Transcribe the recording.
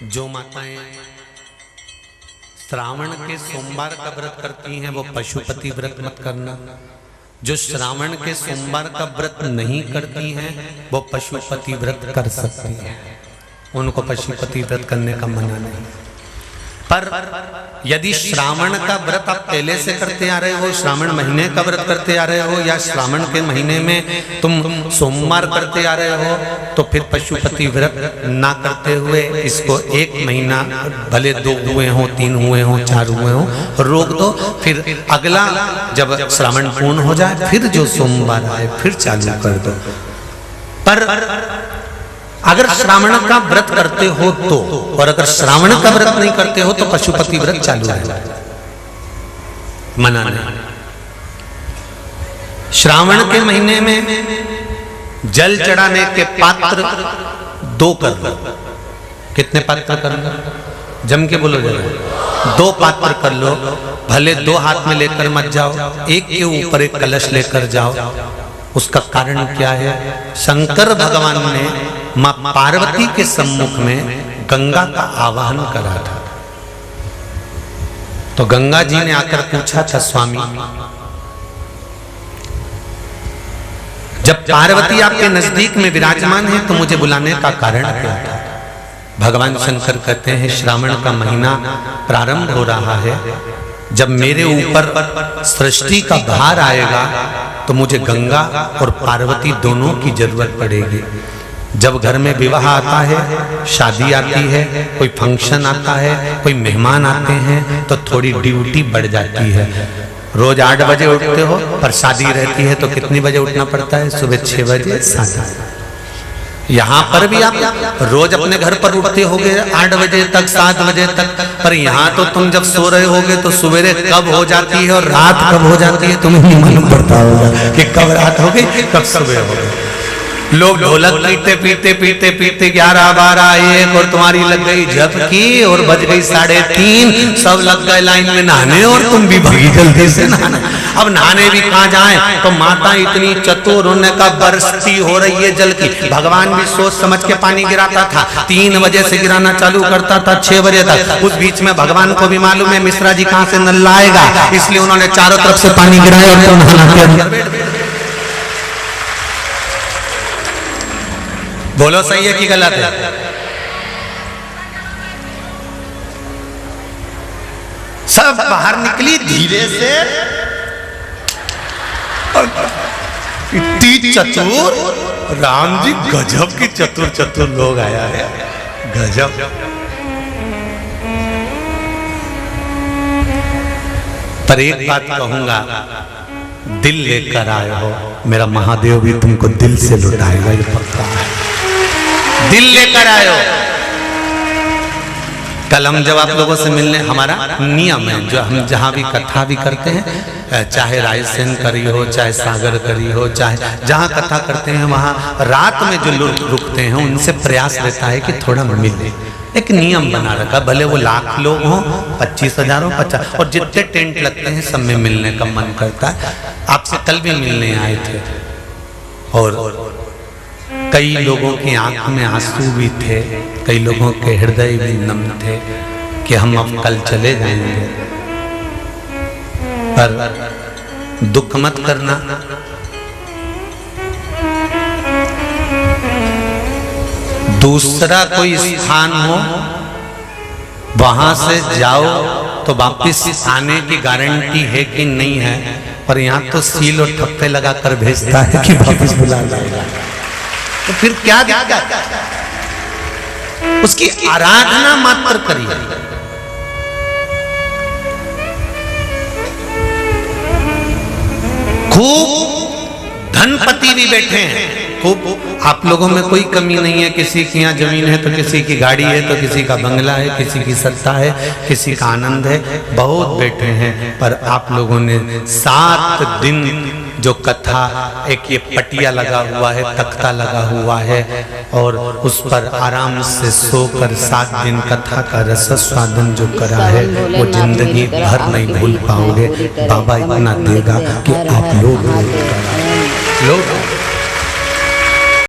जो माताएं श्रावण के सोमवार का व्रत करती हैं वो पशुपति व्रत मत करना। जो श्रावण के सोमवार का व्रत नहीं करती हैं वो पशुपति व्रत कर सकती हैं, उनको पशुपति व्रत करने का मना नहीं। पर यदि श्रावण का व्रत आप पहले से करते आ रहे हो, श्रावण महीने का व्रत करते आ रहे हो, या श्रावण के महीने में तुम सोमवार करते आ रहे हो, तो फिर पशुपति व्रत ना करते हुए इसको 1 महीना, भले 2 हुए हो, 3 हुए हो, 4 हुए हो, रोक दो। फिर अगला जब श्रावण पूर्ण हो जाए फिर जो सोमवार आए फिर चालू कर दो। पर अगर श्रावण का व्रत करते हो तो, और अगर श्रावण का व्रत नहीं करते हो तो पशुपति व्रत चालू है, मना नहीं। श्रावण के महीने में जल चढ़ाने के पात्र 2 कर लो। कितने पात्र कर लो? जम के बोलो जरा। 2 पात्र कर लो, भले 2 हाथ में लेकर मत जाओ, एक के ऊपर एक कलश लेकर जाओ। उसका कारण क्या है? शंकर भगवान ने मां पार्वती के सम्मुख में गंगा का आवाहन करा था। तो गंगा जी ने आकर पूछा था, स्वामी जब पार्वती आपके नजदीक में विराजमान है तो मुझे बुलाने का कारण क्या था? भगवान शंकर कहते हैं, श्रावण का महीना प्रारंभ हो रहा है, जब मेरे ऊपर सृष्टि का भार आएगा तो मुझे गंगा और पार्वती दोनों की जरूरत पड़ेगी। जब घर में विवाह आता है, शादी आती है, कोई फंक्शन आता है, कोई मेहमान आते हैं, तो थोड़ी ड्यूटी बढ़ जाती है। रोज 8 बजे उठते हो, पर शादी रहती है तो कितनी बजे उठना पड़ता है? सुबह 6 बजे 7। यहाँ पर भी आप रोज अपने घर पर उठते होगे 8 बजे तक, 7 बजे तक, पर यहाँ तो तुम जब सो रहे होगे तो सवेरे कब हो जाती है और रात कब हो जाती है तुम्हें नहीं मालूम पड़ता होगा कि कब रात हो गई कब सुबह हो गई। लोग ढोलक पीते पीते पीते पीते 11, 12, 1 और तुम्हारी लग गई झपकी और बज गई 3:30, सब लग गए लाइन में नहाने और तुम भी भागी जल्दी से नहाने। अब नहाने भी कहाँ जाएं? तो माता इतनी चतुर, उन्होंने कहा बरसती हो रही है जल की। भगवान भी सोच समझ के पानी गिराता था, 3 बजे से गिराना चालू करता था 6 बजे तक। उस बीच में भगवान को भी मालूम है मिश्रा जी कहाँ से नल लाएगा, इसलिए उन्होंने चारों तरफ से पानी गिराया और नहाना के अंदर। बोलो सही है कि गलत है? सब बाहर निकली धीरे से, इतनी चतुर, राम जी गजब की चतुर लोग आया है, गजब। पर एक बात कहूंगा, दिल लेकर आए हो, मेरा महादेव भी तुमको दिल से लुटाएगा, ये पक्का है। दिल लेकर आयो। कल हम जब आप लोगों से मिलने, हमारा नियम है, जो हम जहाँ भी कथा भी करते हैं, चाहे रायसेन करी हो, चाहे सागर करी हो, चाहे जहाँ कथा करते हैं वहाँ रात में जो लोग रुकते हैं उनसे प्रयास रहता है कि थोड़ा मिले। एक नियम बना रखा, भले वो 1,00,000 लोग हों, 25,000 हो, 50, और जितने टेंट लगते हैं सब में मिलने का मन करता है। आपसे कल भी मिलने आए थे और कई लोगों की आंख में आंसू भी थे, कई लोगों के हृदय भी नम थे कि हम अब कल चले जाएंगे। पर दुख मत करना, दूसरा कोई स्थान हो वहां से जाओ तो वापिस आने की गारंटी है कि नहीं है, पर यहाँ तो सील और ठप्पे लगाकर भेजता है कि वापिस बुला लाएगा। तो फिर क्या दिक्कत? उसकी आराधना मात्र करिए। खूब धनपति भी बैठे हैं, खूब, आप लोगों में कोई कमी नहीं है। किसी की यहाँ जमीन है तो किसी की गाड़ी है, तो किसी का बंगला है, किसी की सत्ता है, किसी का आनंद है, बहुत बैठे हैं। पर आप लोगों ने 7 दिन जो कथा, एक ये पटिया लगा हुआ है, तख्ता लगा हुआ है, और उस पर आराम से सोकर 7 दिन कथा का रसस्वादन जो करा है वो जिंदगी भर नहीं भूल पाओगे। बाबा इतना देगा कि आप लोग